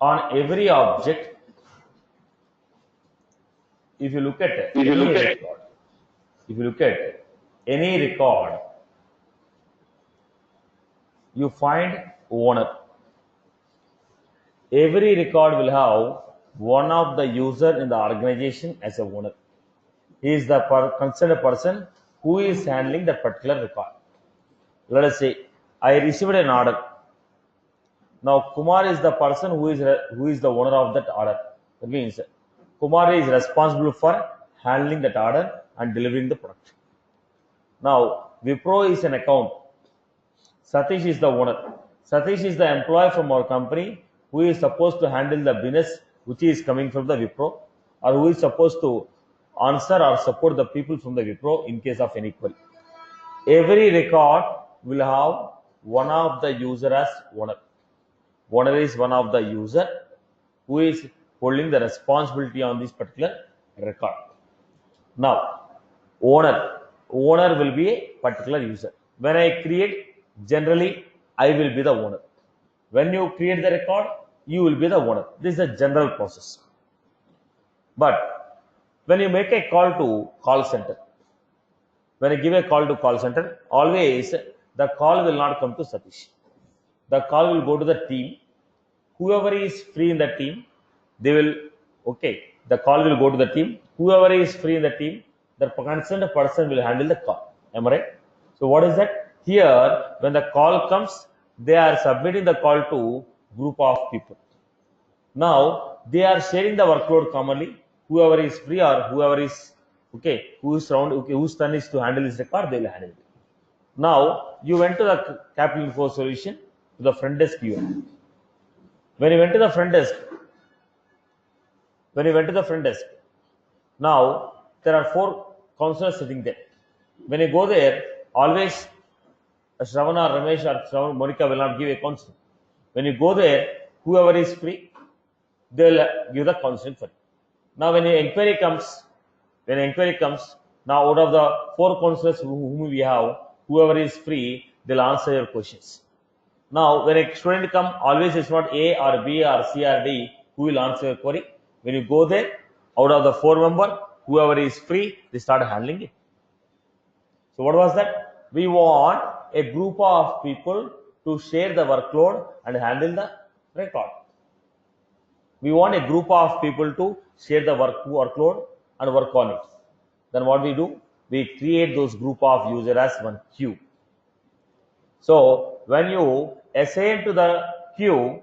On every object, if you look at any record, if you look at any record, you find owner. Every record will have one of the user in the organization as a owner. He is the concerned person who is handling that particular record. Let us say I received an order. Now Kumar is the person who is the owner of that order. That means Kumar is responsible for handling that order and delivering the product. Now Wipro is an account. Satish is the owner. Satish is the employee from our company who is supposed to handle the business which is coming from the Wipro, or who is supposed to answer or support the people from the Wipro in case of any query. Every record will have one of the user as owner. Owner is one of the user who is holding the responsibility on this particular record. Now, owner will be a particular user. When I create, generally I will be the owner. When you create the record, you will be the owner. This is a general process. But when you make a call to call center, when I give a call to call center, always the call will not come to Satish. The call will go to the team. Whoever is free in the team, they will, the call will go to the team. Whoever is free in the team, the concerned person will handle the call. Am I right? So what is that? Here, when the call comes, they are submitting the call to group of people. Now, they are sharing the workload commonly. Whoever is free or whoever is, whose turn is to handle this record, they will handle it. Now, you went to the Capital Info solution to the front desk viewer. When you went to the front desk, now there are 4 counselors sitting there. When you go there, always Shravana, Ramesh or Monica will not give a counseling. When you go there, whoever is free, they will give the counseling for you. Now, when an inquiry comes, now out of the 4 counselors whom we have, whoever is free, they'll answer your questions. Now, when a student comes, always it's not A or B or C or D who will answer your query. When you go there, out of the 4 members, whoever is free, they start handling it. So what was that? We want a group of people to share the workload and handle the record. We want a group of people to share the workload and work on it. Then what we do? We create those group of users as one queue. So when you assign to the queue,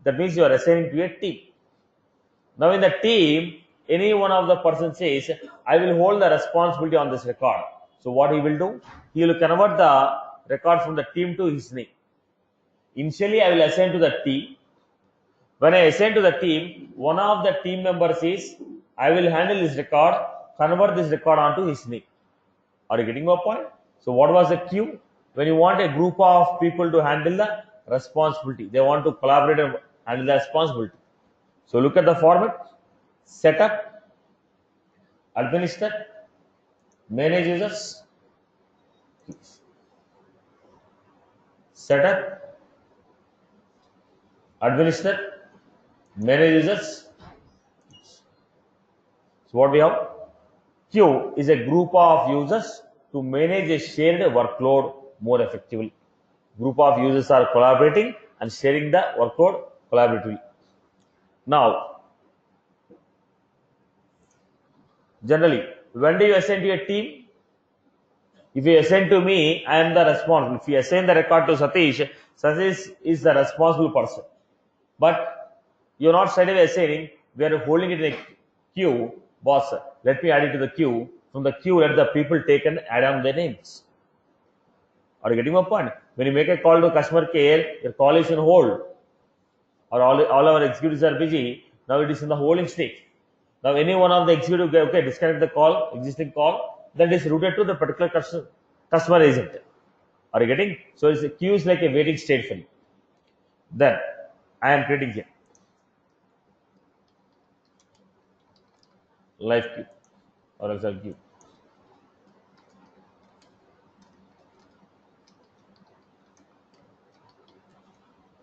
that means you are assigning to a team. Now in the team, any one of the person says, I will hold the responsibility on this record. So what he will do? He will convert the record from the team to his name. Initially, I will assign to the team. When I assign to the team, one of the team members says, I will handle this record, convert this record onto his name. Are you getting my point? So what was the queue? When you want a group of people to handle the responsibility, they want to collaborate and handle the responsibility. So look at the format: setup, administer, manage users, setup, administer, manage users. So what we have? Queue is a group of users to manage a shared workload more effectively. Group of users are collaborating and sharing the workload collaboratively. Now, generally, when do you assign to a team? If you assign to me, I am the responsible. If you assign the record to Satish, Satish is the responsible person. But you are not straight away assigning, we are holding it in a queue. Boss, let me add it to the queue. From the queue, let the people take and add on their names. Are you getting my point? When you make a call to customer care, your call is on hold. Or all our executives are busy. Now it is in the holding state. Now any one of the executive, disconnect the call, existing call, then it is routed to the particular customer agent. Are you getting? So it's a queue is like a waiting state for you. Then I am creating here live queue or Excel queue.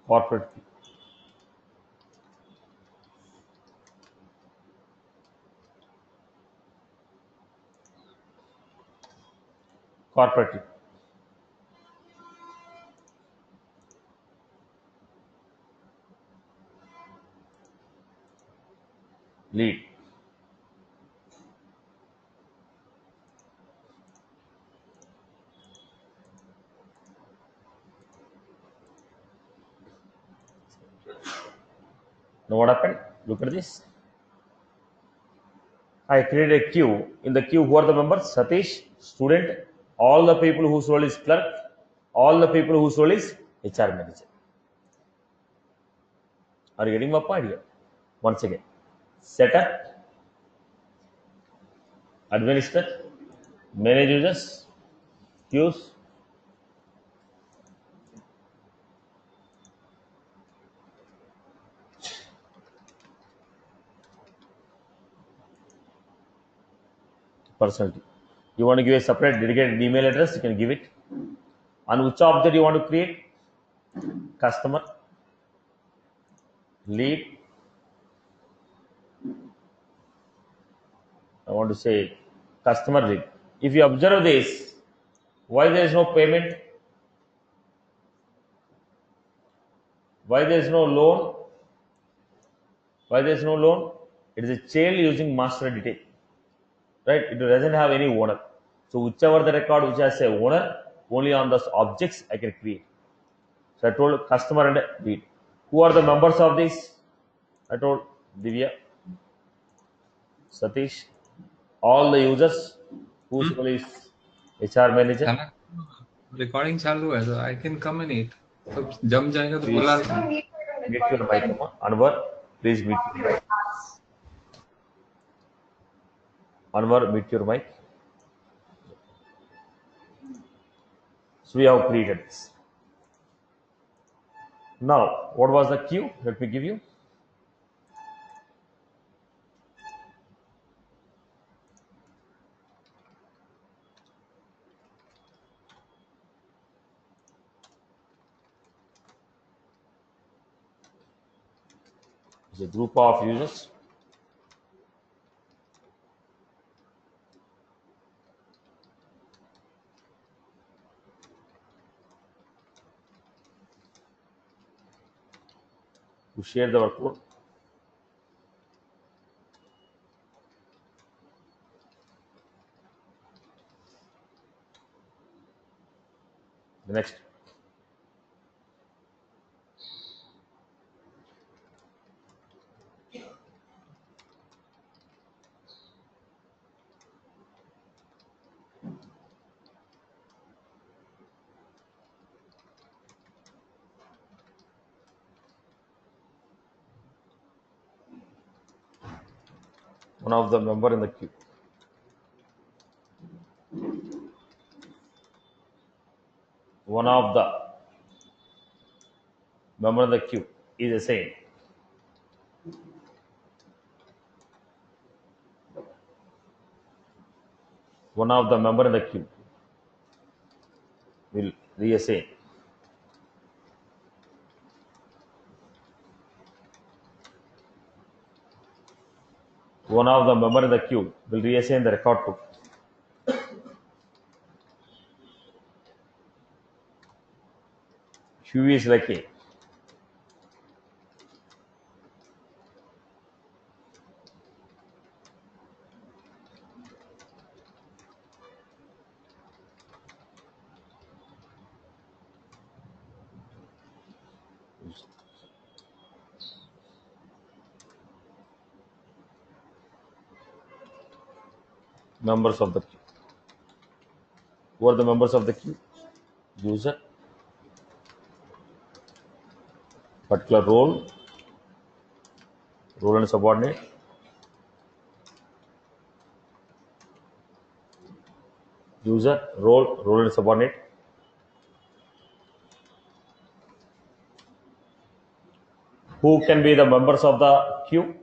Corporate queue. corporate lead. Now what happened? Look at this. I created a queue. In the queue, who are the members? Satish, student, all the people whose role is clerk, all the people whose role is HR manager. Are you getting my point here? Once again, setup, administer, manage users, queues, personality. You want to give a separate dedicated email address, you can give it. On which object you want to create? Customer, lead. I want to say customer lead. If you observe this, why there is no payment? Why there is no loan? Why there is no loan? It is a child using master detail, right? It doesn't have any owner. So whichever the record which has a owner, only on those objects I can create. So I told customer and lead. Who are the members of this? I told Divya, Satish, all the users whose role is HR manager. खाना recording चालू है तो I can come in it तो जम जाएगा तो बुला Please लेना mute your mic, Amma. Anwar, please mute your mic. Anwar, mute your mic. So we have created this. Now, what was the queue? Let me give you. It's a group of users. Who share the workload. The next. One of the member in the queue. One of the member in the queue is the same. One of the member in the queue will reassign. One of the member in the queue will reassign the record to. Queue is like a members of the queue. Who are the members of the queue? User, particular role, role and subordinate, user, role and subordinate. Who can be the members of the queue?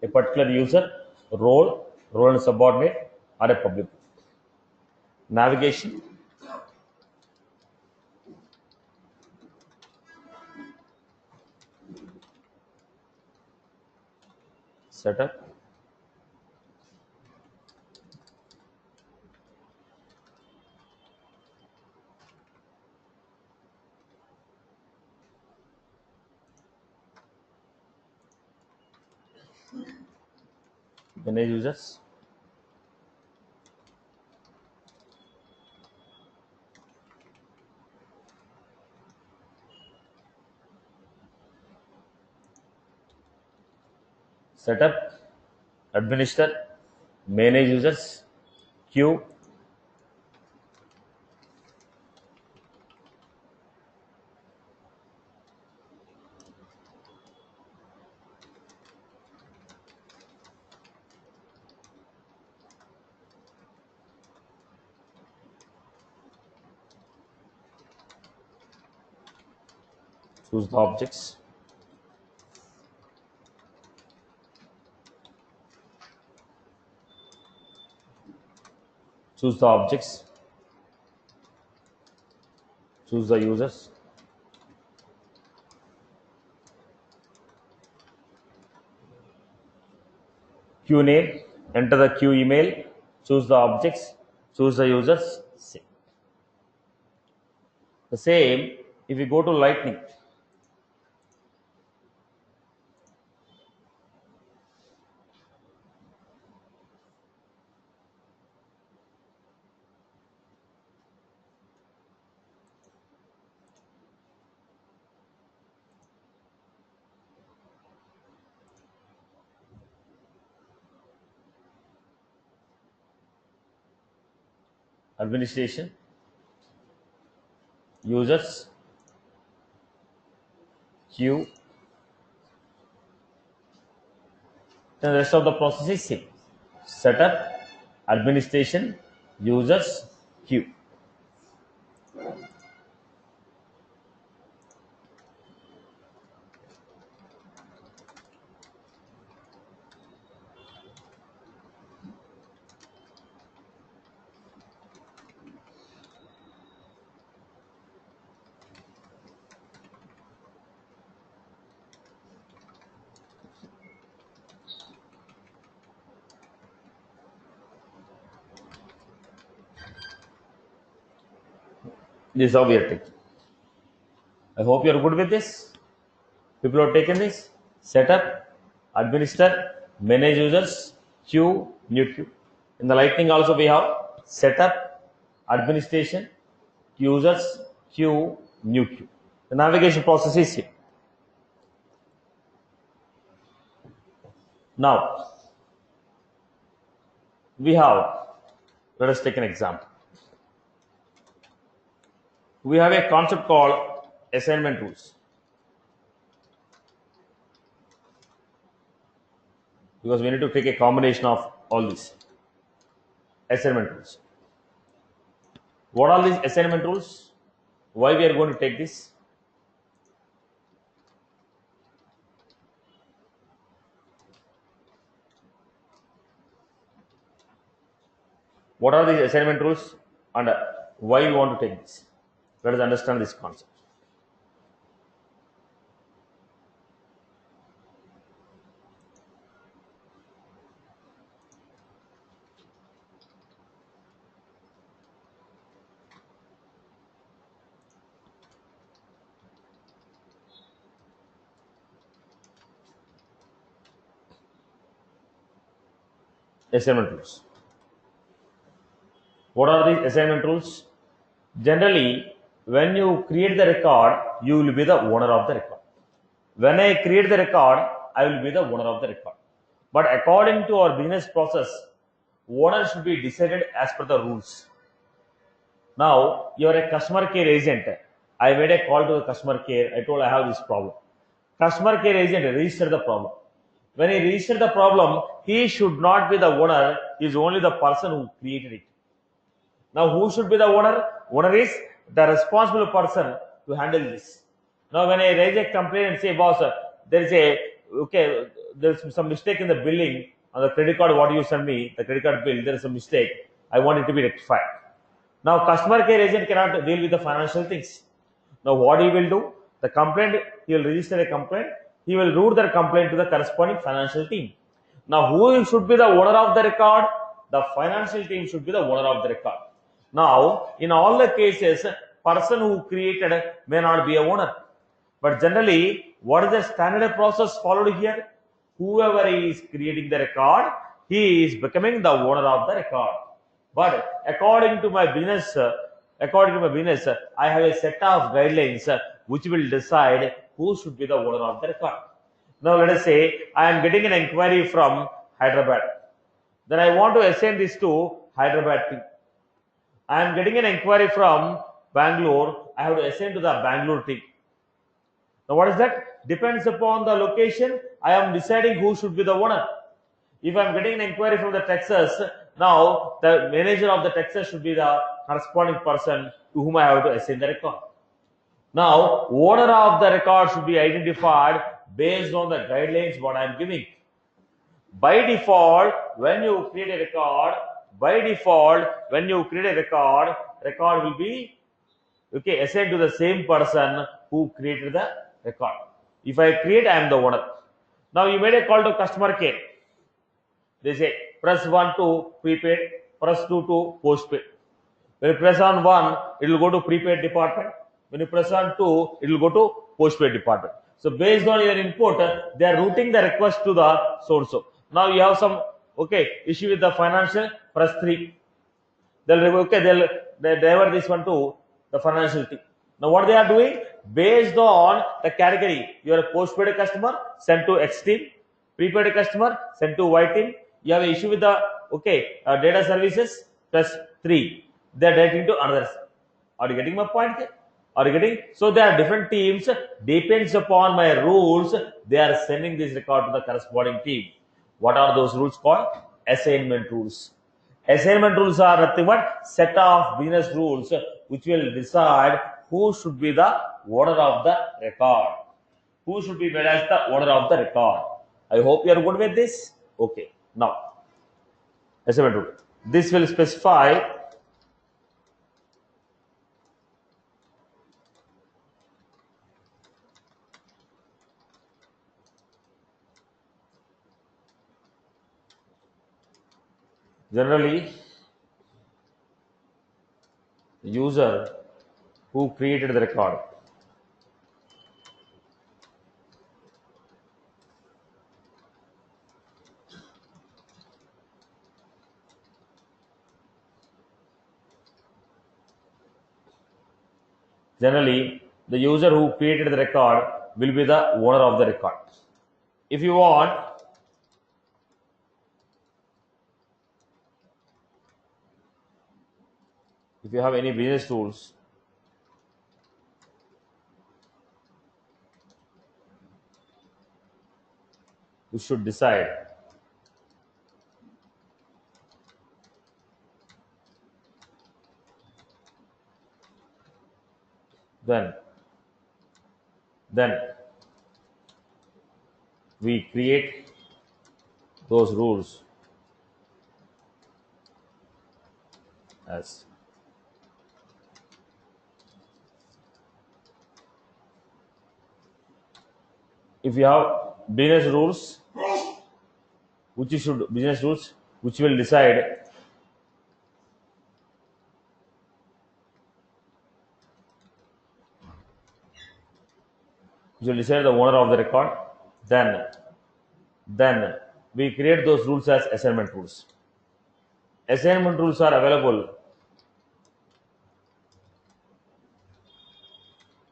A particular user, role and subordinate, or a public. Navigation, setup, Manage users. Setup, administer, manage users, queue, choose the objects, choose the objects, choose the users, queue name, enter the queue email, choose the objects, choose the users. Same. The same if you go to Lightning. Administration, users, queue, then the rest of the process is same. Setup, administration, users, queue. This is how we are taking. I hope you are good with this. People have taken this. Setup, administer, manage users, queue, new queue. In the Lightning also we have setup, administration, users, queue, new queue. The navigation process is here. Now we have, let us take an example. We have a concept called assignment rules. Because we need to take a combination of all these assignment rules. What are these assignment rules? Why we are going to take this? What are these assignment rules and why we want to take this? Let us understand this concept. Assignment rules. What are these assignment rules? Generally, when you create the record, you will be the owner of the record. When I create the record, I will be the owner of the record. But according to our business process, owner should be decided as per the rules. Now, you are a customer care agent. I made a call to the customer care. I told I have this problem. Customer care agent registered the problem. When he registered the problem, he should not be the owner. He is only the person who created it. Now, who should be the owner? Owner is the responsible person to handle this. Now, when I raise a complaint and say, boss, there's some mistake in the billing on the credit card. What you send me, the credit card bill, there is a mistake. I want it to be rectified. Now, customer care agent cannot deal with the financial things. Now, what he will do? The complaint, he will register a complaint. He will route the complaint to the corresponding financial team. Now, who should be the owner of the record? The financial team should be the owner of the record. Now, in all the cases, person who created may not be a owner. But generally, what is the standard process followed here? whoever is creating the record, he is becoming the owner of the record. But according to my business, I have a set of guidelines which will decide who should be the owner of the record. Now let us say I am getting an inquiry from Hyderabad. Then I want to assign this to Hyderabad team. I am getting an inquiry from Bangalore. I have to assign to the Bangalore team. Now what is that? Depends upon the location. I am deciding who should be the owner. If I am getting an inquiry from the Texas, now the manager of the Texas should be the corresponding person to whom I have to assign the record. Now, owner of the record should be identified based on the guidelines what I am giving. By default, when you create a record, record will be assigned to the same person who created the record. If I create, I am the owner. Now you made a call to customer care. They say press 1 to prepaid, press 2 to postpaid. When you press on 1, it will go to prepaid department. When you press on 2, it will go to postpaid department. So based on your input, they are routing the request to the so-and-so. Now you have some issue with the financial, press 3. They'll divert this one to the financial team. Now what they are doing, based on the category, you are a postpaid customer, send to X team, prepaid customer, send to Y team. You have an issue with the data services, press 3. They are directing to another. Are you getting my point here? Are you getting? So there are different teams. Depends upon my rules, they are sending this record to the corresponding team. What are those rules called? Assignment rules. Assignment rules are nothing but set of business rules which will decide who should be the owner of the record. Who should be made as the owner of the record. I hope you are good with this. Okay. Now, assignment rule. This will specify generally the user who created the record will be the owner of the record. If you want, if you have any business rules, you should decide then we create those rules as if you have business rules which will decide the owner of the record, then we create those rules as assignment rules. Assignment rules are available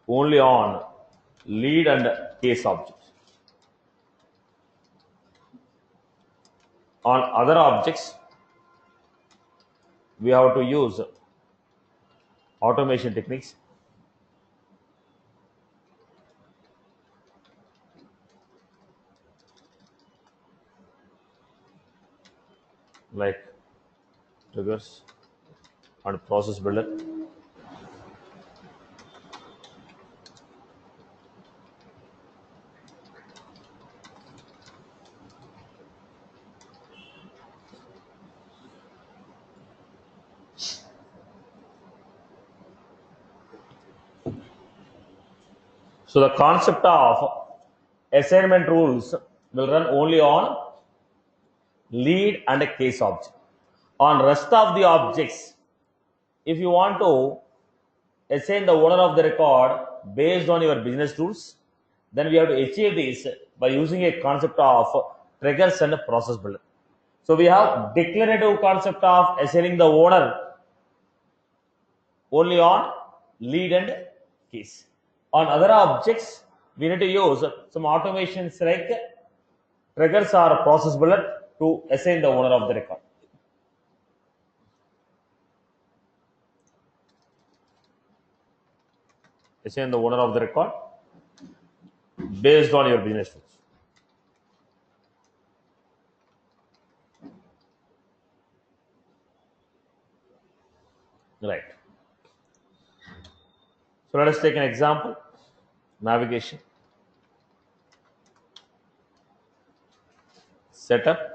only on lead and case objects. On other objects, we have to use automation techniques like triggers and process builder. So the concept of assignment rules will run only on lead and a case object. On rest of the objects, if you want to assign the owner of the record based on your business rules, then we have to achieve this by using a concept of triggers and process builder. So we have declarative concept of assigning the owner only on lead and case. On other objects, we need to use some automations like triggers or process builder to assign the owner of the record. Assign the owner of the record based on your business rules. Right. So let us take an example. Navigation. Setup.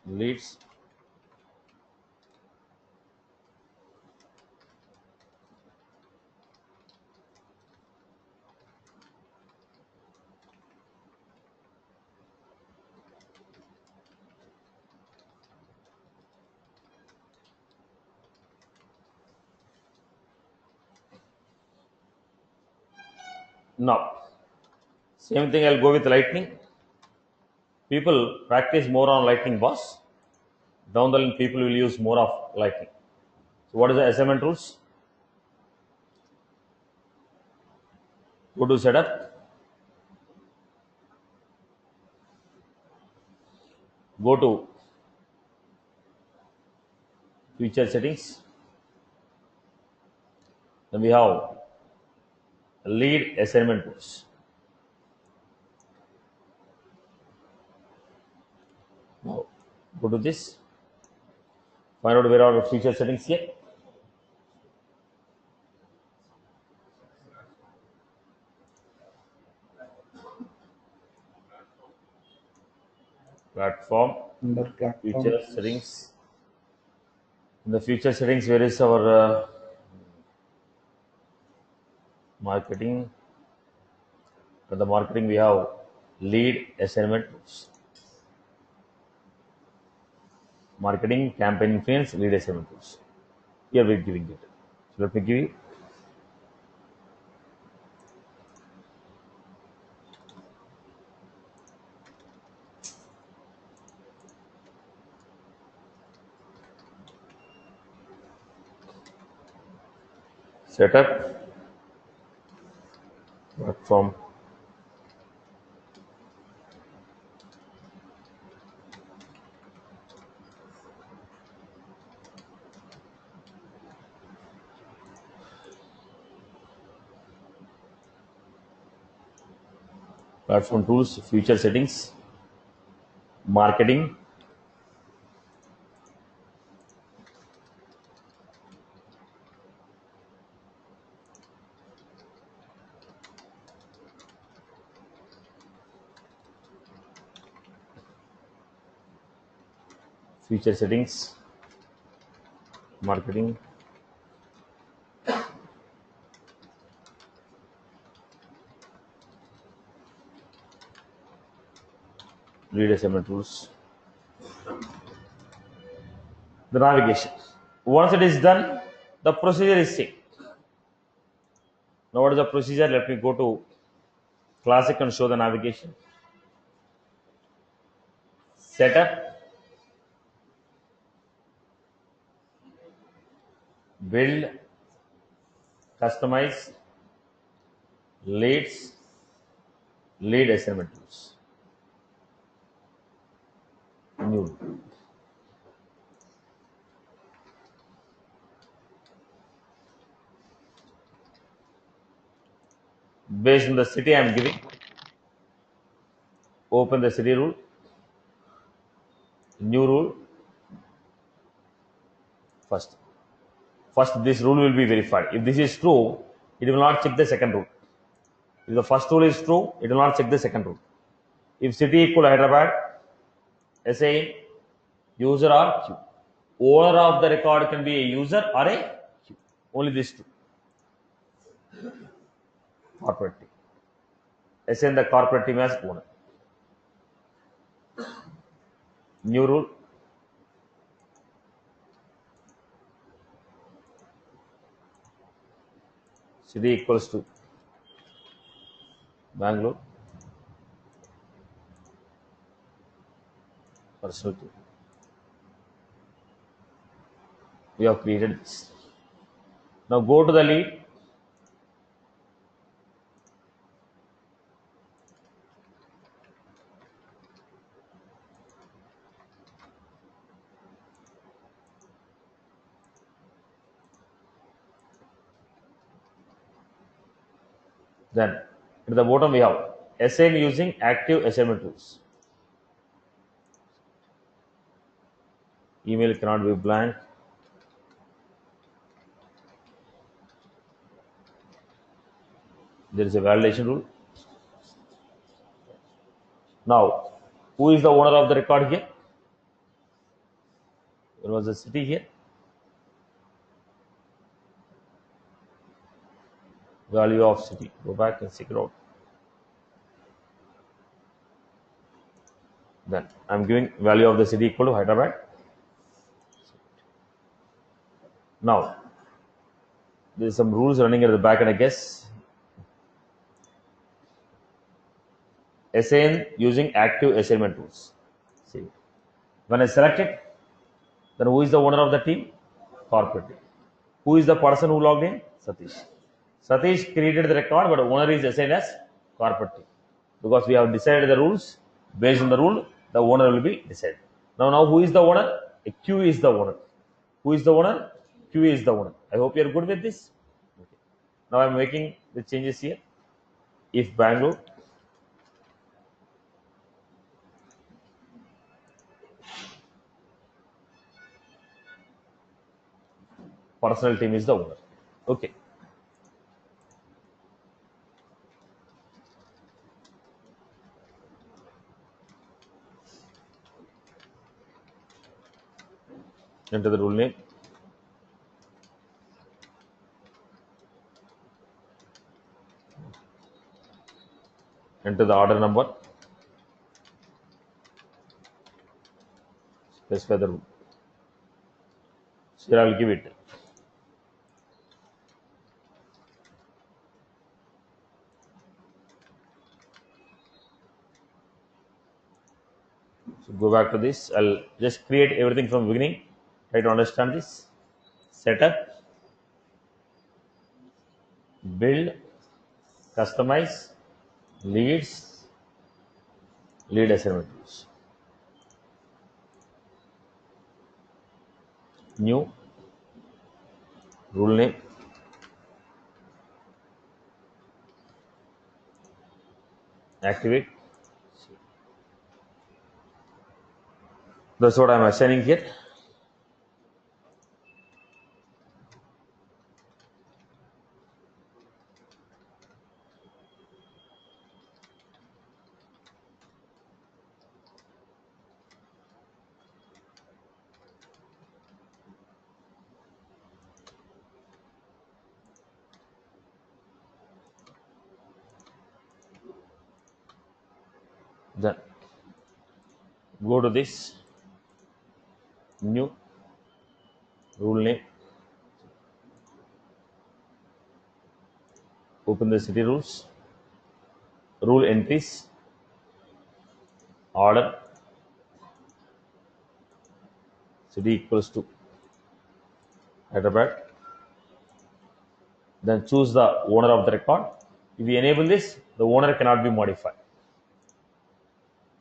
Leads. Now, same thing I'll go with lightning. People practice more on lightning boss. Down the line, people will use more of lightning. So what is the assignment rules? Go to setup. Go to feature settings. Then we have lead assignment rules. Now go to this. Find out where are the feature settings here. Platform. Under platform. Feature settings. In the feature settings, where is our marketing? For the marketing, we have lead assignment rules. Marketing, campaign influence, lead assignment rules. Here we're giving it. So let me give you. Setup. Platform. Platform tools, feature settings, marketing, feature settings, marketing, lead assignment tools, the navigation. Once it is done, the procedure is same. Now what is the procedure? Let me go to classic and show the navigation. Setup, build, customize, leads, lead assignment tools. New. Based on the city I am giving, open the city rule, new rule. First this rule will be verified. If this is true, it will not check the second rule. If the first rule is true, it will not check the second rule. If city equal Hyderabad, SA user or queue. Owner of the record can be a user or a queue. Only these two. Corporate team. Assign the corporate team as owner. New rule. City equals to Bangalore. Personal team. We have created this. Now go to the lead. Then at the bottom we have assign using active assignment tools. Email cannot be blank. There is a validation rule. Now, who is the owner of the record here? There was a city here. Value of city. Go back and check it out. Then I'm giving value of the city equal to Hyderabad. Now, there's some rules running at the back, and I guess assign using active assignment tools. See, when I select it, then who is the owner of the team? Corporate team. Who is the person who logged in? Satish. Satish created the record, but owner is assigned as corporate team. Because we have decided the rules, based on the rule, the owner will be decided. Now who is the owner? A Q is the owner. Who is the owner? Q is the owner. I hope you are good with this. Okay. Now I am making the changes here. If Bangalore personal team is the owner. Okay. Enter the rule name. Enter the order number. Specify the rule. So here I will give it. So go back to this. I'll just create everything from the beginning. Try to understand this. Setup, build, customize, leads, lead assignment tools. New rule name. Activate. That's what I'm assigning here. Then go to this new rule name. Open the city rules. Rule entries. Order. City equals to Hyderabad. Then choose the owner of the record. If we enable this, the owner cannot be modified.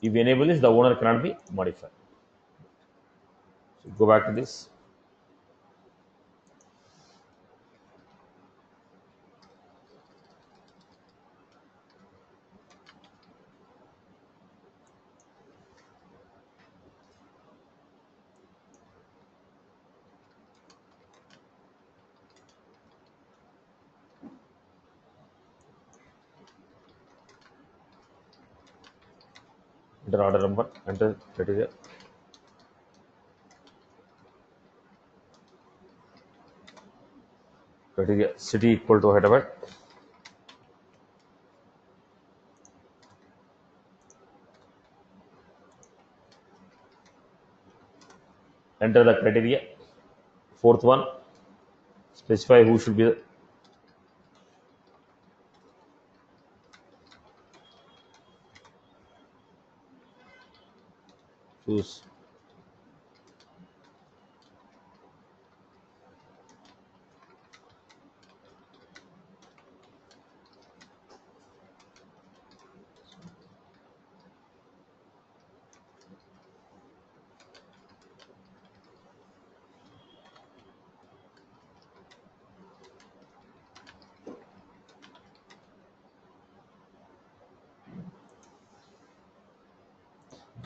If we enable this, the owner cannot be modified. So go back to this. Enter order number. Enter criteria. criteria city equal to Hyderabad. Enter the criteria. Fourth one, specify who should be the choose.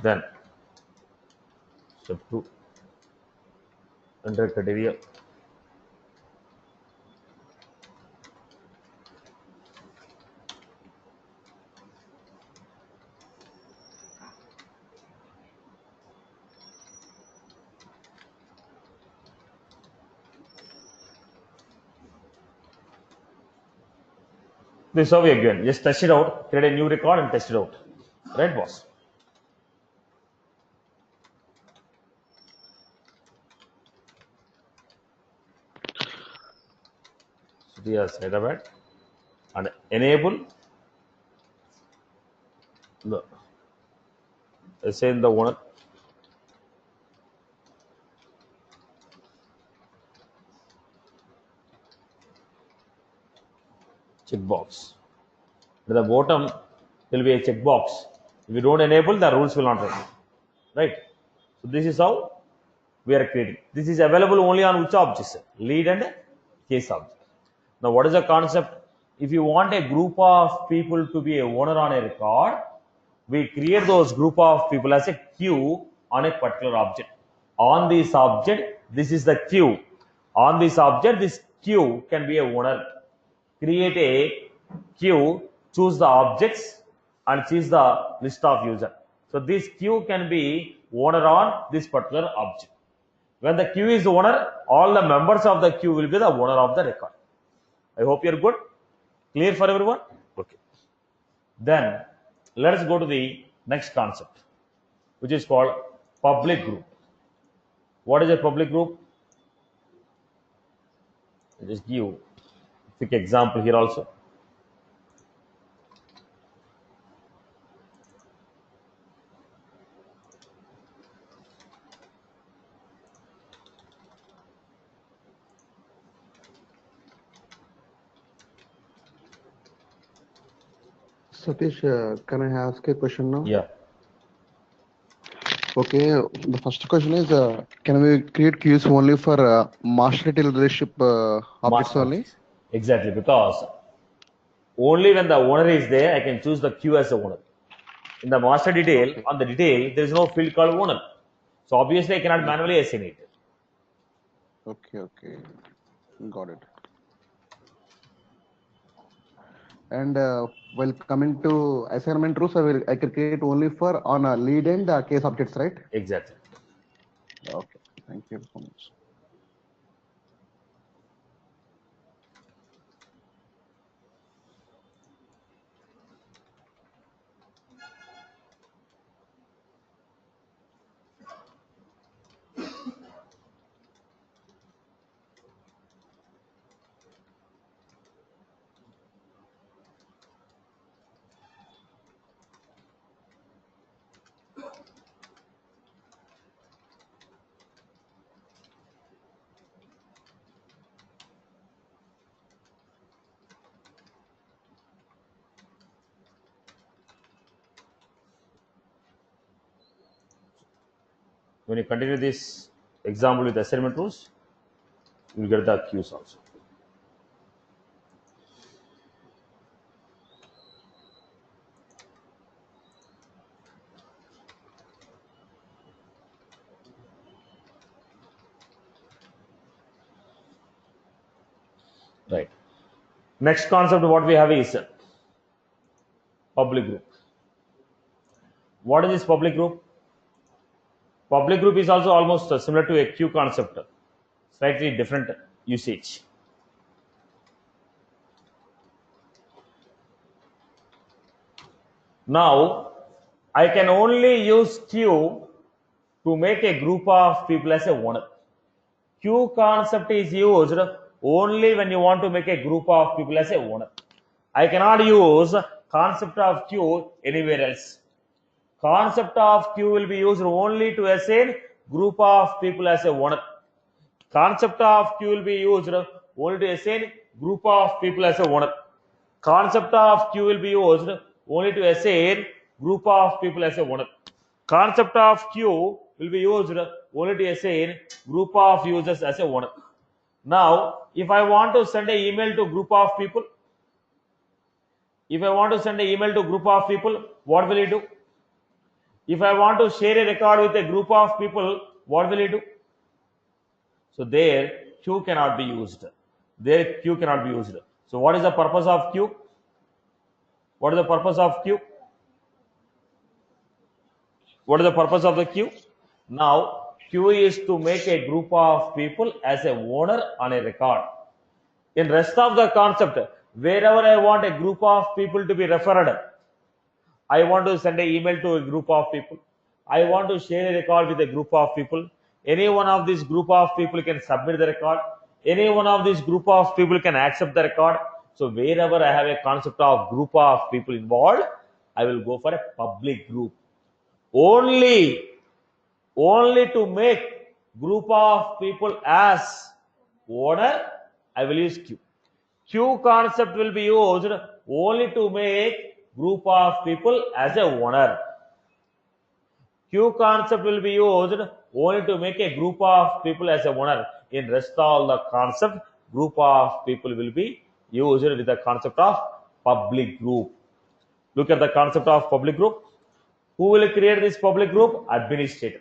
Then step 2, enter criteria. This is how we again just test it out, create a new record and test it out. Right, boss? City as Hyderabad and enable the assign the owner checkbox. At the bottom there will be a checkbox. If you don't enable, the rules will not run. Right? So this is how we are creating. This is available only on which objects? Lead and case object. Now what is the concept? If you want a group of people to be a owner on a record, we create those group of people as a queue on a particular object. On this object, this is the queue. On this object, this queue can be a owner. Create a queue, choose the objects and choose the list of user. So this queue can be owner on this particular object. When the queue is owner, all the members of the queue will be the owner of the record. I hope you're good. Clear for everyone? Okay. Then let us go to the next concept, which is called public group. What is a public group? I'll just give a quick example here also. Satish, can I ask a question now? Yeah. Okay, the first question is, can we create queues only for master detail relationship objects Master. only? Exactly, because only when the owner is there, I can choose the queue as the owner. In the master detail, Okay. on the detail, there is no field called owner. So obviously, I cannot manually assign it. Okay, got it. And while coming to assignment rules, I can create only for on a lead and case objects, right? Exactly. Okay, thank you so much. When you continue this example with assignment rules, you will get the queues also. Right. Next concept what we have is public group. What is this public group? Public group is also almost similar to a queue concept, slightly different usage. Now, I can only use Q to make a group of people as a owner. Q concept is used only when you want to make a group of people as a owner. I cannot use concept of Q anywhere else. Concept of Q will be used only to assign group of people as a owner. Concept of Q will be used only to assign group of people as a owner. Concept of Q will be used only to assign group of people as a owner. Concept of Q will be used only to assign group of users as a owner. Now, if I want to send an email to group of people, what will it do? If I want to share a record with a group of people, what will it do? So there Q cannot be used. So what is the purpose of Q? What is the purpose of Q? What is the purpose of the Q? Now Q is to make a group of people as a owner on a record. In rest of the concept, wherever I want a group of people to be referred, I want to send an email to a group of people. I want to share a record with a group of people. Any one of this group of people can submit the record. Any one of this group of people can accept the record. So wherever I have a concept of group of people involved, I will go for a public group. Only to make group of people as owner, I will use Q. Q concept will be used only to make group of people as a owner. Q concept will be used only to make a group of people as a owner. In rest all the concept, group of people will be used with the concept of public group. Look at the concept of public group. Who will create this public group? Administrator.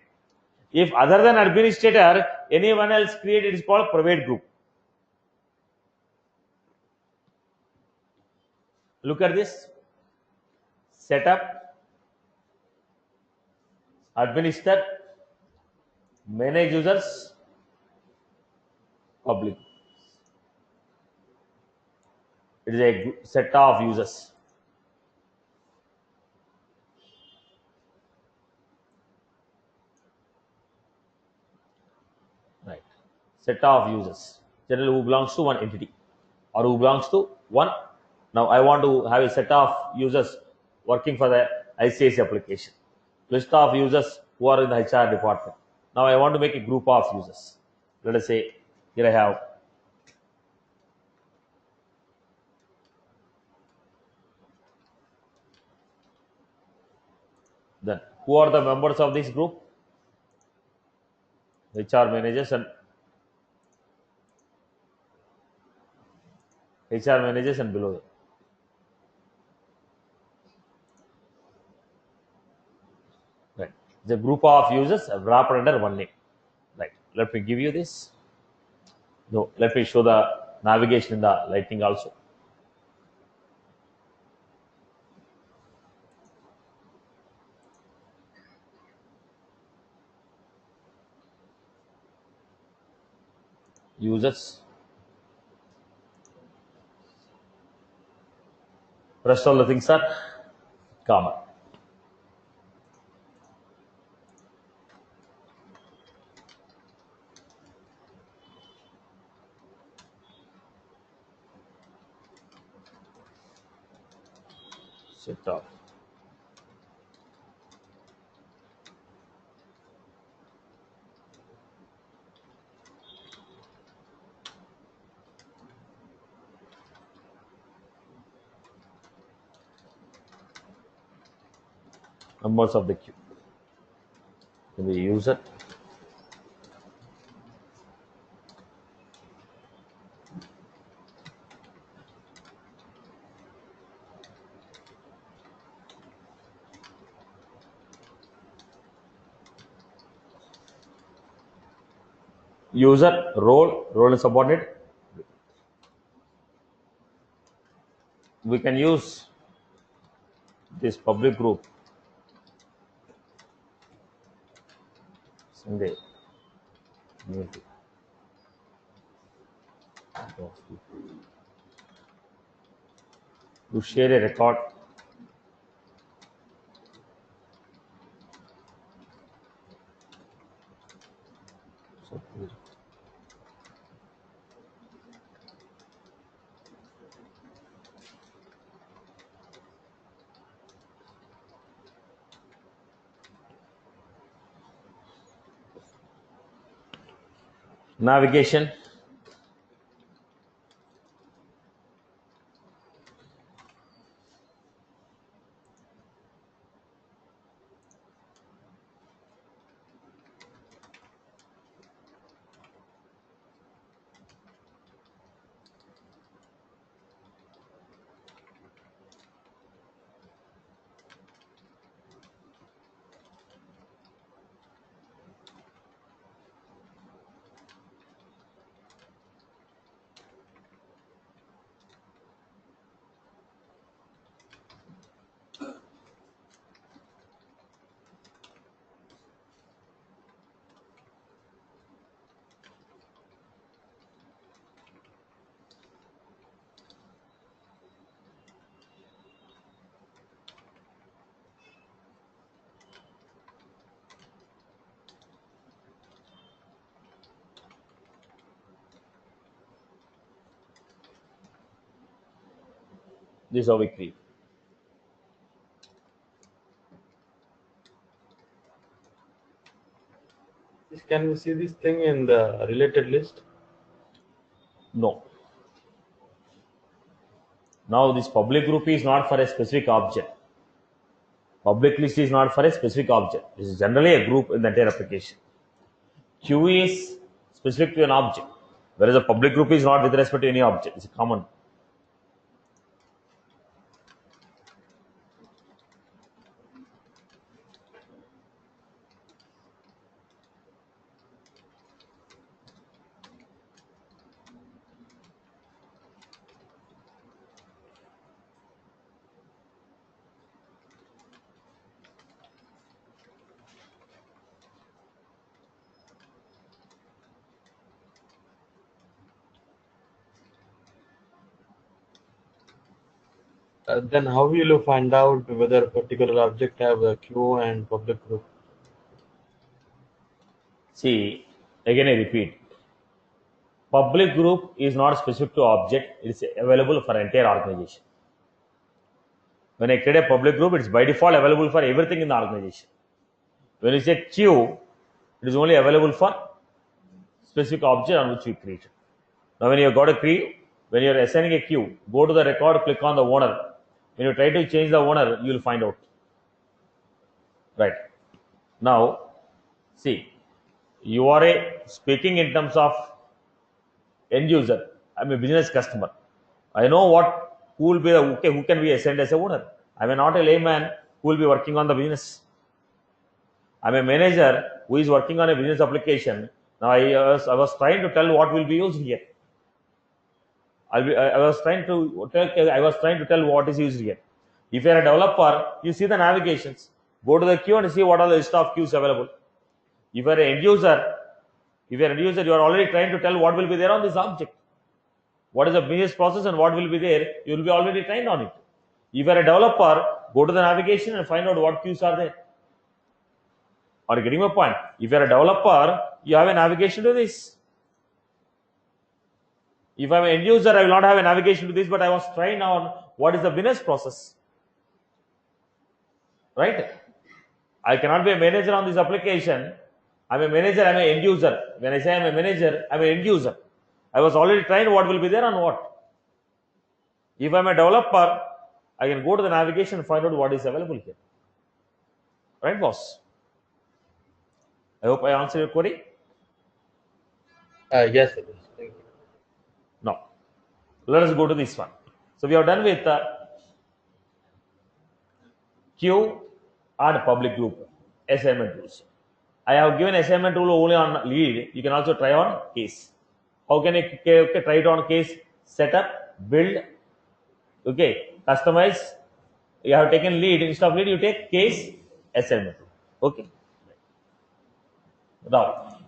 If other than administrator, anyone else create, it is called private group. Look at this. Setup, administer, manage users, public. It is a set of users. Right. Set of users. Generally who belongs to one entity or who belongs to one. Now I want to have a set of users working for the ICS application. List of users who are in the HR department. Now I want to make a group of users. Let us say here I have then who are the members of this group? HR managers and below them. Right. The group of users wrapped under one name. Right. Let me give you this. No, let me show the navigation in the lightning also. Users. Rest all the things are common. Set of members of the queue. The user, role is subordinate. We can use this public group Sunday to share a record Navigation. This is how we create. Can we see this thing in the related list? No. Now this public group is not for a specific object. Public list is not for a specific object. This is generally a group in the entire application. Queue is specific to an object, whereas a public group is not with respect to any object. It's a common. Then how will you find out whether a particular object have a queue and public group? See, again I repeat. Public group is not specific to object. It is available for entire organization. When I create a public group, it's by default available for everything in the organization. When you say queue, it is only available for specific object on which we created. Now, when you have got a queue, when you are assigning a queue, go to the record, click on the owner. When you try to change the owner, you will find out. Right. Now, see, you are speaking in terms of end user. I'm a business customer. I know who will be who can be assigned as a owner. I'm not a layman who will be working on the business. I'm a manager who is working on a business application. Now I was trying to tell what will be used here. I was trying to tell what is used here. If you are a developer, you see the navigations. Go to the queue and see what are the list of queues available. If you are an end user, you are already trying to tell what will be there on this object. What is the business process and what will be there, you will be already trained on it. If you are a developer, go to the navigation and find out what queues are there. Are you getting my point? If you are a developer, you have a navigation to this. If I am an end user, I will not have a navigation to this, but I was trained on what is the business process. Right? I cannot be a manager on this application. I'm a manager, I'm an end user. When I say I'm a manager, I'm an end user. I was already trained what will be there and what. If I'm a developer, I can go to the navigation and find out what is available here. Right, boss? I hope I answered your query. Yes, it is. Thank you. Now, let us go to this one. So we are done with queue and public group assignment rules. I have given assignment rule only on lead. You can also try on case. How can you try it on case? Setup, build, okay, customize. You have taken lead. Instead of lead, you take case assignment rule. Okay. Now,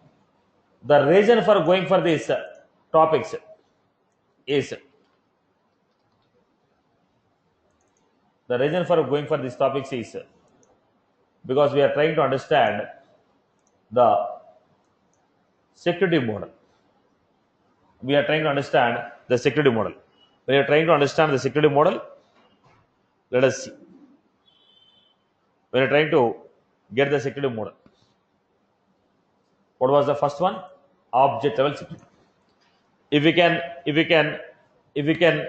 the reason for going for these topics is because we are trying to understand the security model. We are trying to understand the security model. When you are trying to understand the security model, let us see. When you are trying to get the security model, what was the first one? Object level security. If we can, if we can, if we can,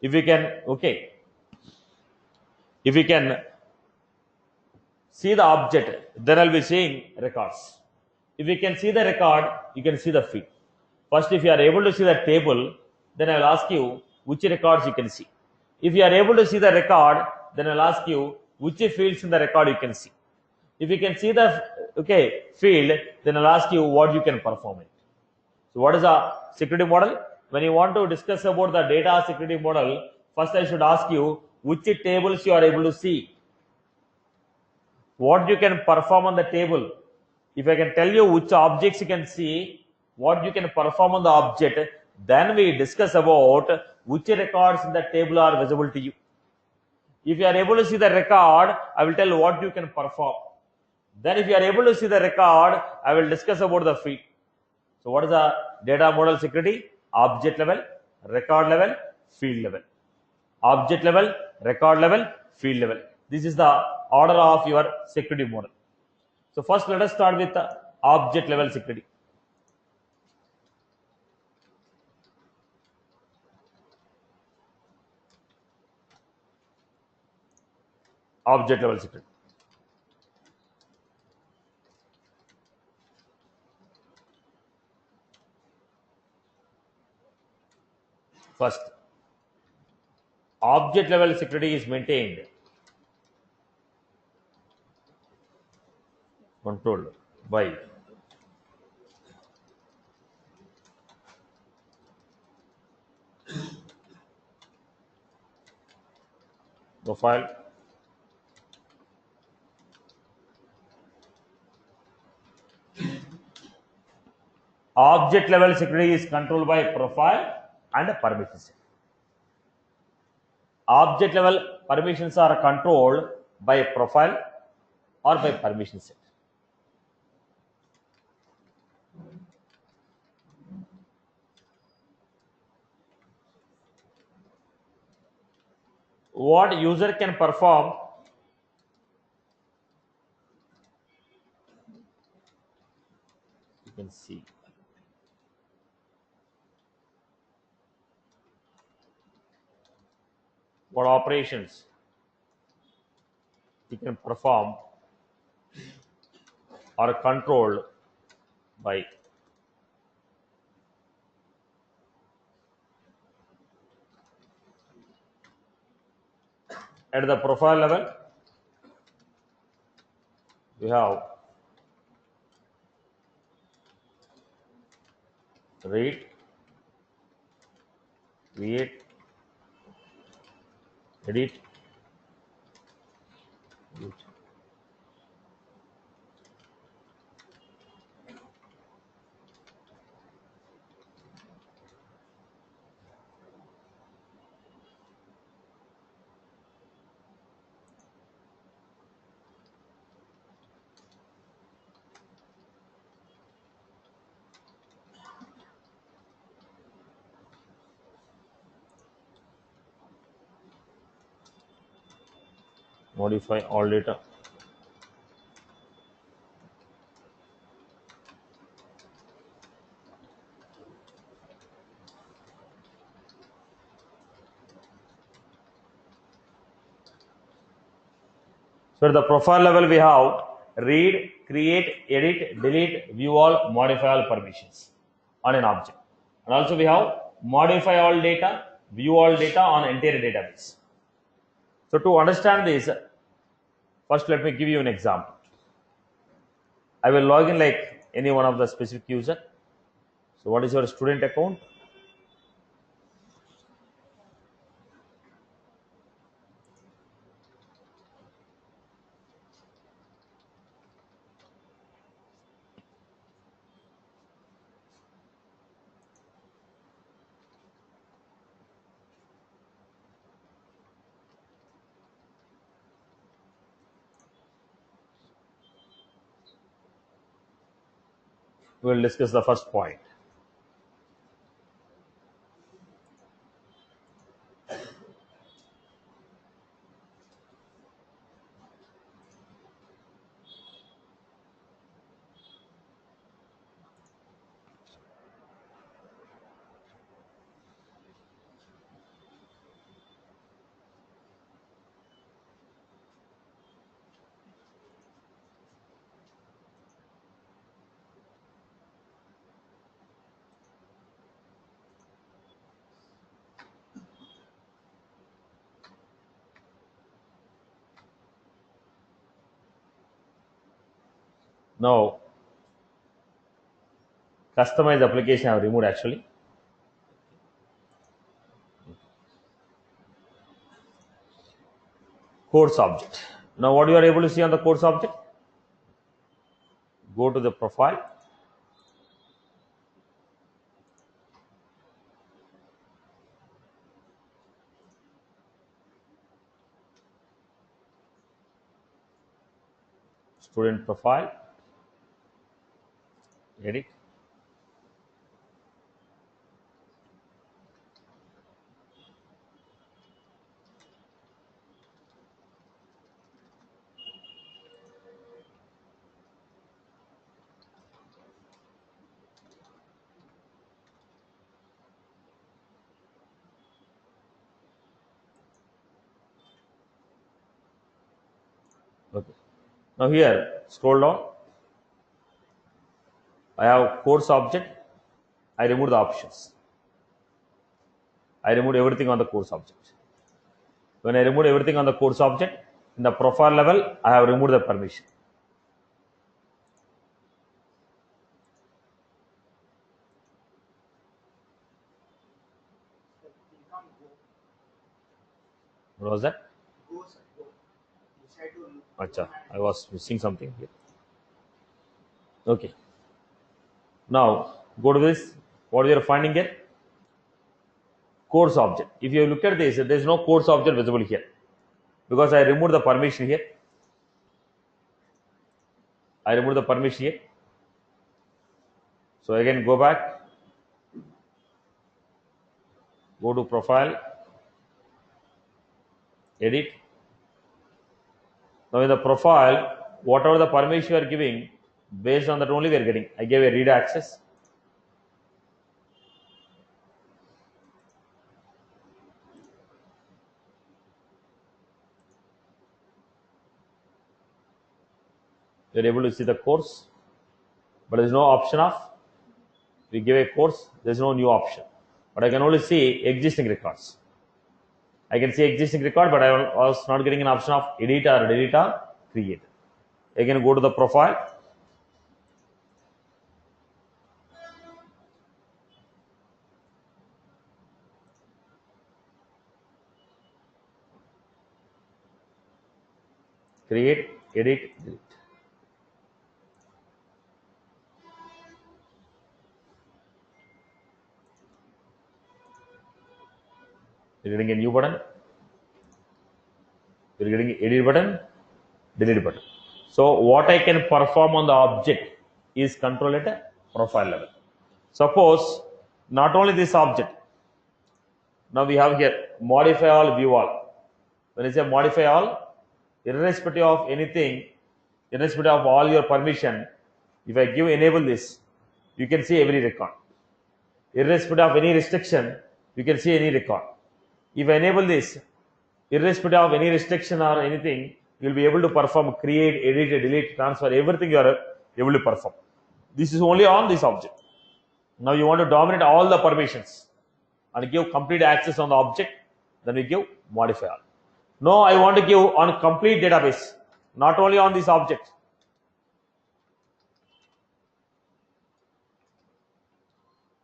if we can, okay, if we can see the object, then I'll be seeing records. If you can see the record, you can see the field. First, if you are able to see the table, then I will ask you which records you can see. If you are able to see the record, then I will ask you which fields in the record you can see. If you can see the field, then I'll ask you what you can perform it. So what is a security model? When you want to discuss about the data security model, first I should ask you which tables you are able to see. What you can perform on the table. If I can tell you which objects you can see, what you can perform on the object, then we discuss about which records in the table are visible to you. If you are able to see the record, I will tell what you can perform. Then if you are able to see the record, I will discuss about the field. So what is the data model security? Object level, record level, field level. Object level, record level, field level. This is the order of your security model. So first let us start with the object level security. Object level security. First, object level security is maintained, controlled by profile, object level security is controlled by profile and permission set. Object level permissions are controlled by profile or by permission set. What user can perform, you can see. What operations you can perform are controlled by at the profile level. We have read, create, edit, use. Modify all data. So at the profile level, we have read, create, edit, delete, view all, modify all permissions on an object. And also we have modify all data, view all data on entire database. So to understand this, first let me give you an example. I will log in like any one of the specific user. So what is your student account? We will discuss the first point. Now, customize application I have removed actually. Course object. Now, what you are able to see on the course object? Go to the profile. Student profile. Edit. Okay. Now here, scroll down. I have course object. I remove the options. I removed everything on the course object. When I removed everything on the course object, in the profile level, I have removed the permission. What was that? Acha, I was missing something here. Okay. Now, go to this. What we are finding here? Course object. If you look at this, there is no course object visible here because I removed the permission here. I removed the permission here. So again, go back. Go to profile. Edit. Now in the profile, whatever the permission you are giving, based on that only we are getting. I gave a read access. You are able to see the course, but there is no option of, we give a course, there is no new option. But I can only see existing records. I can see existing record, but I was not getting an option of edit or delete or create. Again, go to the profile. Create, edit, delete. You're getting a new button. You're getting an edit button, delete button. So what I can perform on the object is control at a profile level. Suppose not only this object. Now we have here modify all, view all. When I say modify all, irrespective of anything, irrespective of all your permission, if I give enable this, you can see every record. Irrespective of any restriction, you can see any record. If I enable this, irrespective of any restriction or anything, you will be able to perform create, edit, delete, transfer, everything you are able to perform. This is only on this object. Now you want to dominate all the permissions and give complete access on the object, then we give modify all. No, I want to give on complete database, not only on this object.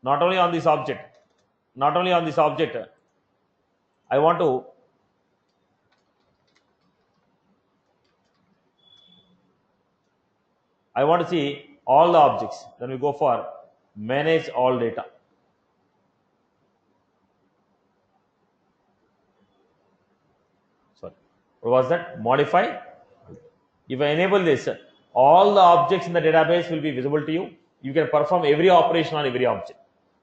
Not only on this object. Not only on this object. I want to see all the objects. Then we go for manage all data. Sorry. What was that? Modify. If I enable this, all the objects in the database will be visible to you. You can perform every operation on every object.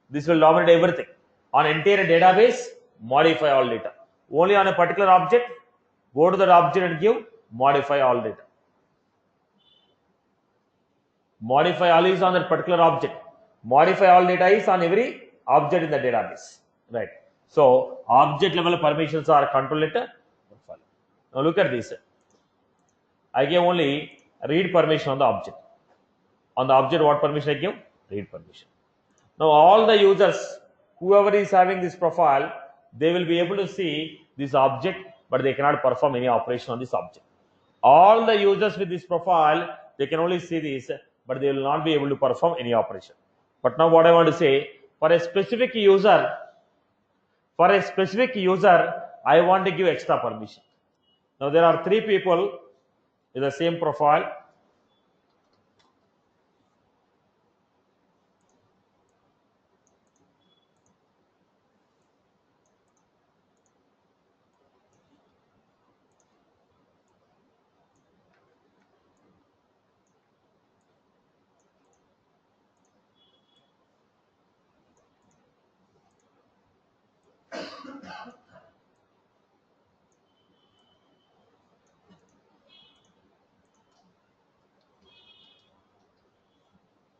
This will dominate everything. On entire database, modify all data. Only on a particular object, go to that object and give modify all data. Modify all is on that particular object. Modify all data is on every object in the database. Right. So object level permissions are control letter. Now look at this. I give only read permission on the object. On the object, what permission I give? Read permission. Now all the users, whoever is having this profile, they will be able to see this object, but they cannot perform any operation on this object. All the users with this profile, they can only see this, but they will not be able to perform any operation. But now what I want to say, for a specific user, I want to give extra permission. Now there are 3 people with the same profile.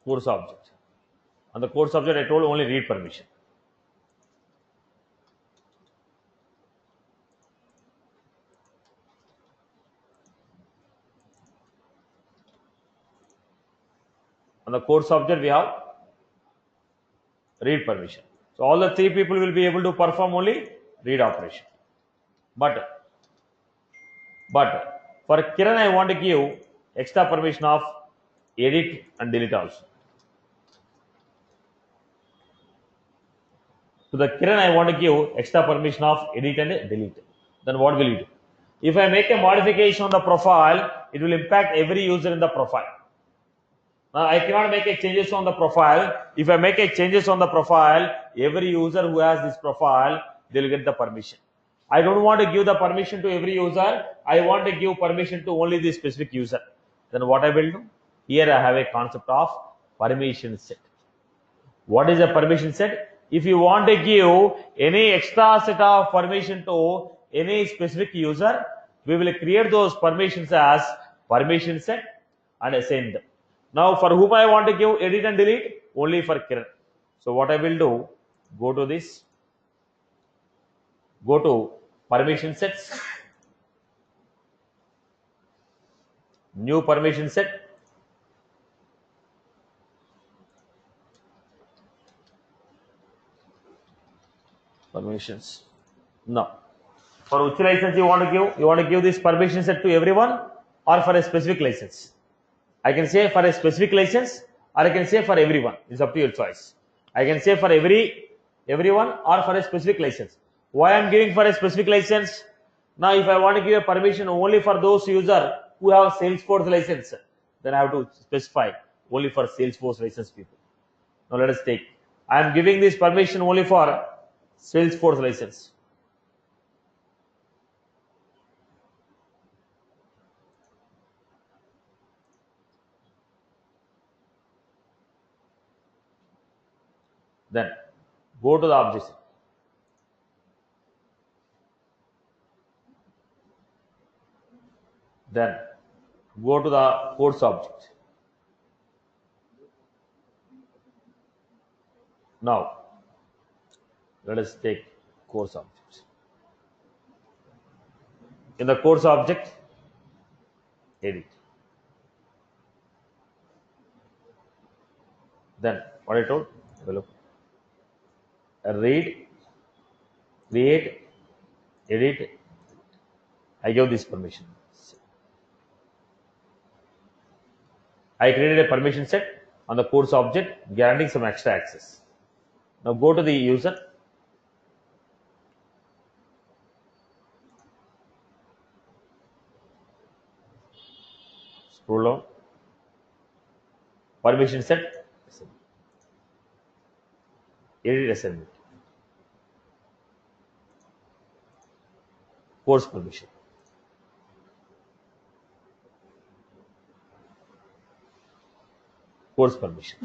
Course object. On the course object, I told only read permission. On the course object, we have read permission. So all the 3 people will be able to perform only read operation. But for Kiran, I want to give extra permission of edit and delete also. To the Kiran, I want to give extra permission of edit and delete. Then what will you do? If I make a modification on the profile, it will impact every user in the profile. Now I cannot make a changes on the profile. If I make a changes on the profile, every user who has this profile, they will get the permission. I don't want to give the permission to every user. I want to give permission to only this specific user. Then what I will do? Here I have a concept of permission set. What is a permission set? If you want to give any extra set of permission to any specific user, we will create those permissions as permission set and assign them. Now for whom I want to give edit and delete? Only for Kiran. So what I will do, go to this, go to permission sets, new permission set, permissions. Now for which license you want to give? You want to give this permission set to everyone or for a specific license? I can say for a specific license or I can say for everyone. It's up to your choice. I can say for everyone or for a specific license. Why I am giving for a specific license? Now if I want to give a permission only for those user who have Salesforce license, then I have to specify only for Salesforce license people. Now let us take. I am giving this permission only for Salesforce license. Then go to the object. Then go to the course object. Now let us take course object. In the course object, edit. Then what I told? Look. Read, create, edit. I give this permission. I created a permission set on the course object, guaranteeing some extra access. Now go to the user. Scroll down. Permission set. Edit assignment. Course permission. course permission.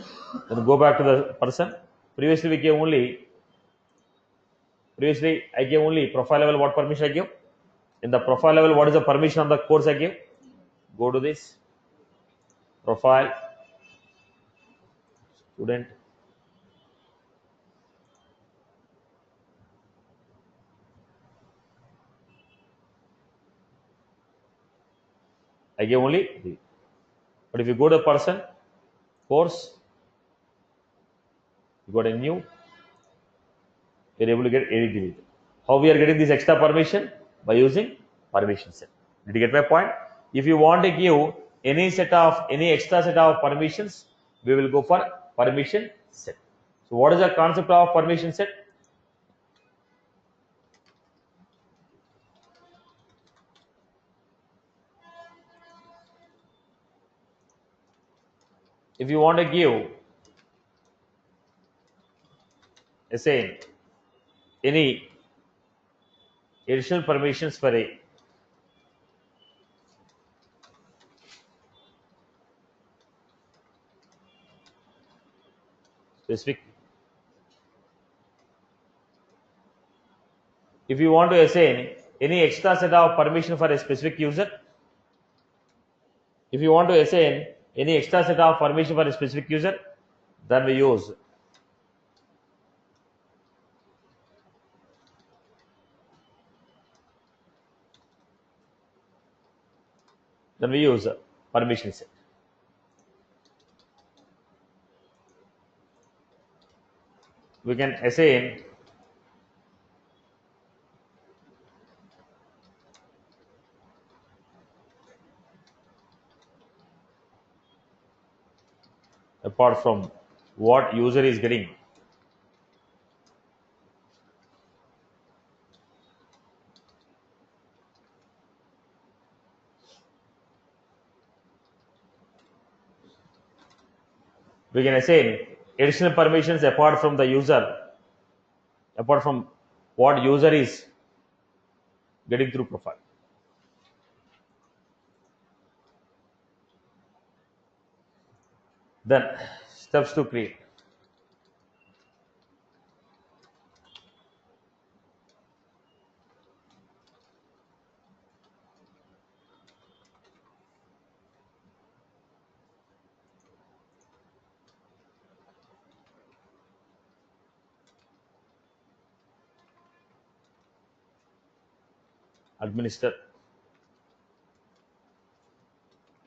Then go back to the person. Previously I gave only profile level. What permission I give? In the profile level, what is the permission of the course I give? Go to this profile, student. I give only the. But if you go to person, course, you got a new, you're able to get edit delete. How we are getting this extra permission? By using permission set. Did you get my point? If you want to give any extra set of permissions, we will go for permission set. So what is the concept of permission set? If you want to give say any additional permissions for a specific, if you want to assign any extra set of permission for a specific user, if you want to assign any extra set of permission for a specific user, then we use permission set. We can assign apart from what user is getting. We can assign additional permissions apart from the user, apart from what user is getting through profile. Then steps to create. Administer,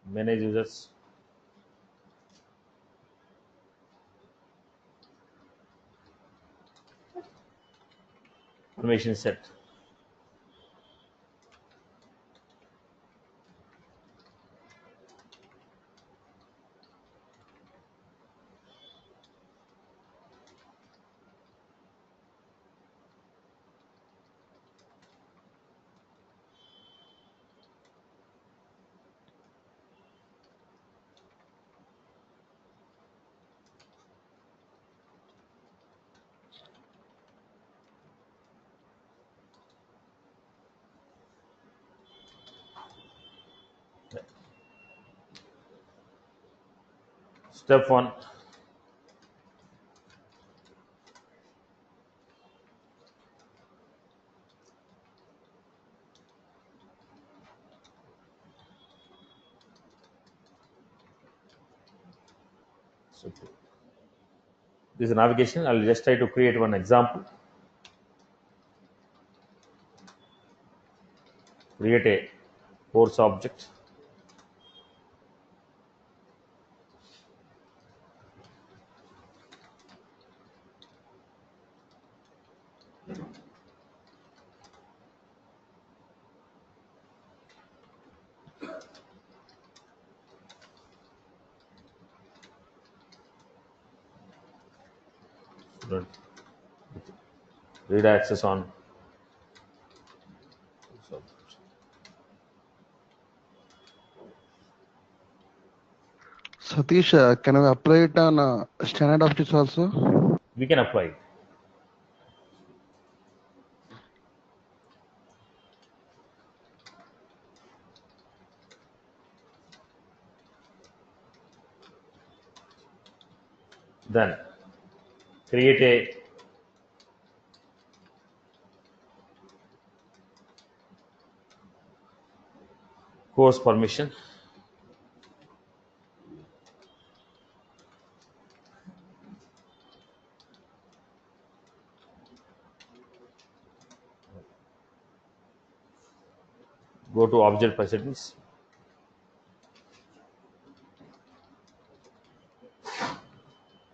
manage users, permission set. Step 1, so this is navigation. I'll just try to create one example. Create a course object. Student read access on course object. Satish, can I apply it on standard objects also? We can apply it. Then create a course permission. Go to object properties.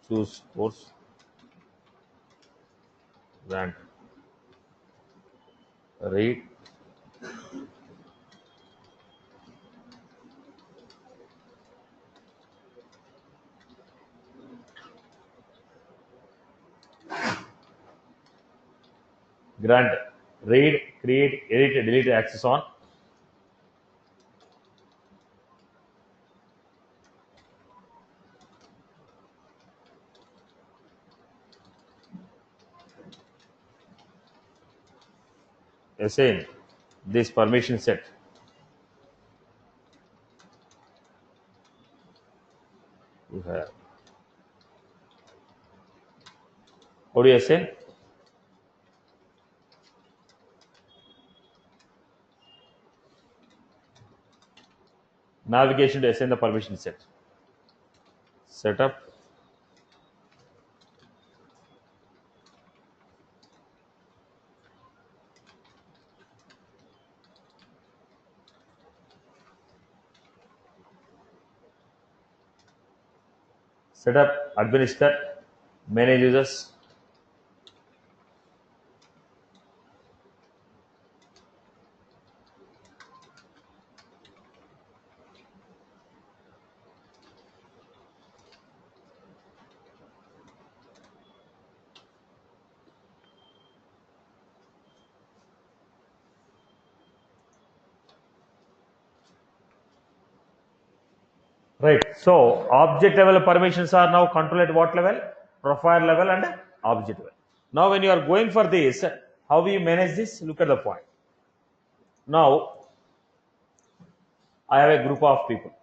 Choose course. Grant. Read. Grant. Read, create, edit, delete access on. Assign this permission set. You have. How do you assign? Navigation to assign the permission set. Setup. Setup, administer, manage users. Right. So object level permissions are now controlled at what level? Profile level and object level. Now when you are going for this, how will you manage this? Look at the point. Now I have a group of people.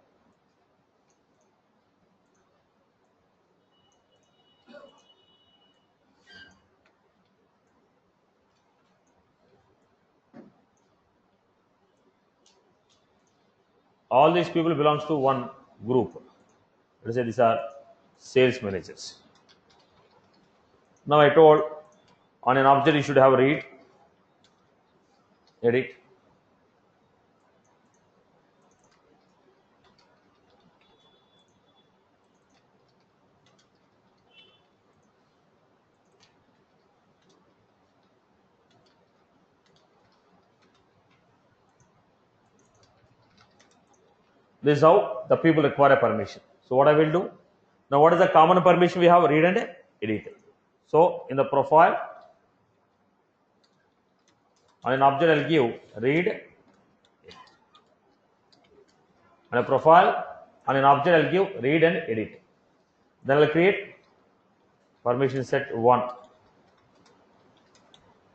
All these people belongs to one group. Let's say these are sales managers. Now I told on an object you should have read, edit, this is how the people require a permission. So what I will do, now what is the common permission we have? Read and edit. So in the profile, on an object I'll give read, on a profile, on an object I'll give read and edit. Then I'll create permission set 1.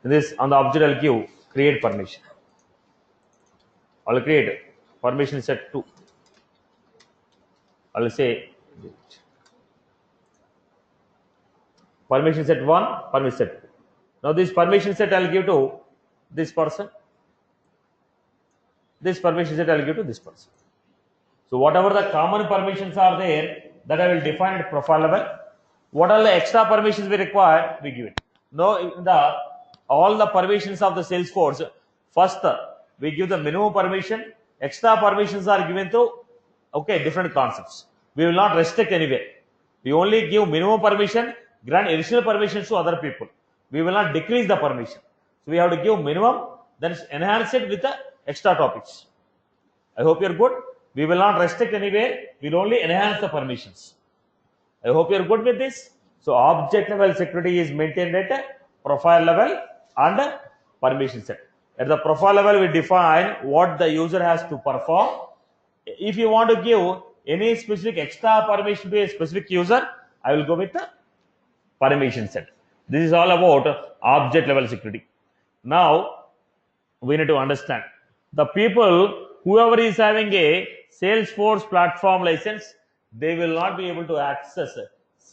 In this, on the object I'll give create permission. I'll create permission set 2. I'll say permission set 1, permission set 2. Now this permission set I'll give to this person. This permission set I'll give to this person. So whatever the common permissions are there, that I will define at profile level. What are the extra permissions we require? We give it. Now in the all the permissions of the Salesforce, first we give the minimum permission. Extra permissions are given to different concepts. We will not restrict anywhere. We only give minimum permission, grant additional permissions to other people. We will not decrease the permission. So we have to give minimum, then enhance it with the extra topics. I hope you are good. We will not restrict anywhere. We will only enhance the permissions. I hope you are good with this. So object level security is maintained at profile level and permission set. At the profile level, we define what the user has to perform. If you want to give any specific extra permission to a specific user, I will go with the permission set. This is all about object level security. Now we need to understand the people, whoever is having a Salesforce platform license, they will not be able to access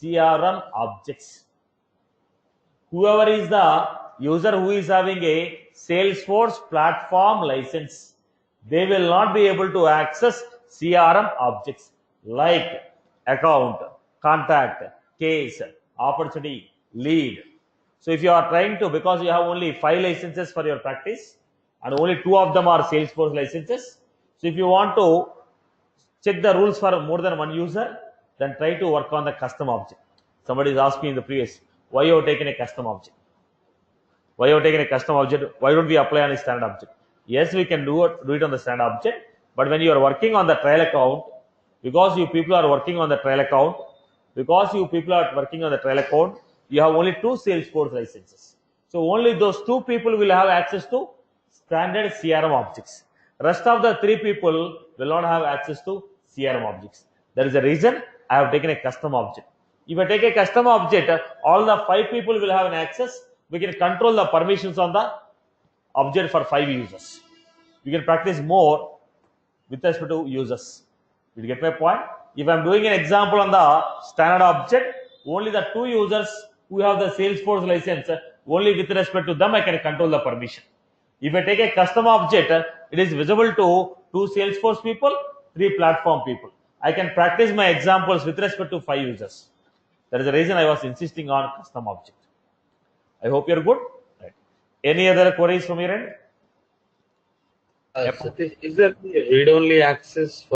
CRM objects. Whoever is the user who is having a Salesforce platform license, they will not be able to access CRM objects like account, contact, case, opportunity, lead. So if you are trying to, because you have only 5 licenses for your practice and only 2 of them are Salesforce licenses. So if you want to check the rules for more than one user, then try to work on the custom object. Somebody is asking in the previous, why you have taken a custom object? Why you have taken a custom object? Why don't we apply on a standard object? Yes, we can do it on the standard object, but when you are working on the trial account, because you people are working on the trial account, you have only 2 Salesforce licenses. So only those 2 people will have access to standard CRM objects. Rest of the 3 people will not have access to CRM objects. That is the reason I have taken a custom object. If I take a custom object, all the 5 people will have an access. We can control the permissions on the object for 5 users. We can practice more with respect to users. Did you get my point? If I am doing an example on the standard object, only the 2 users who have the Salesforce license, only with respect to them I can control the permission. If I take a custom object, it is visible to 2 Salesforce people, 3 platform people. I can practice my examples with respect to 5 users. That is the reason I was insisting on custom object. I hope you are good. Right. Any other queries from your end? Satish, is there read-only access for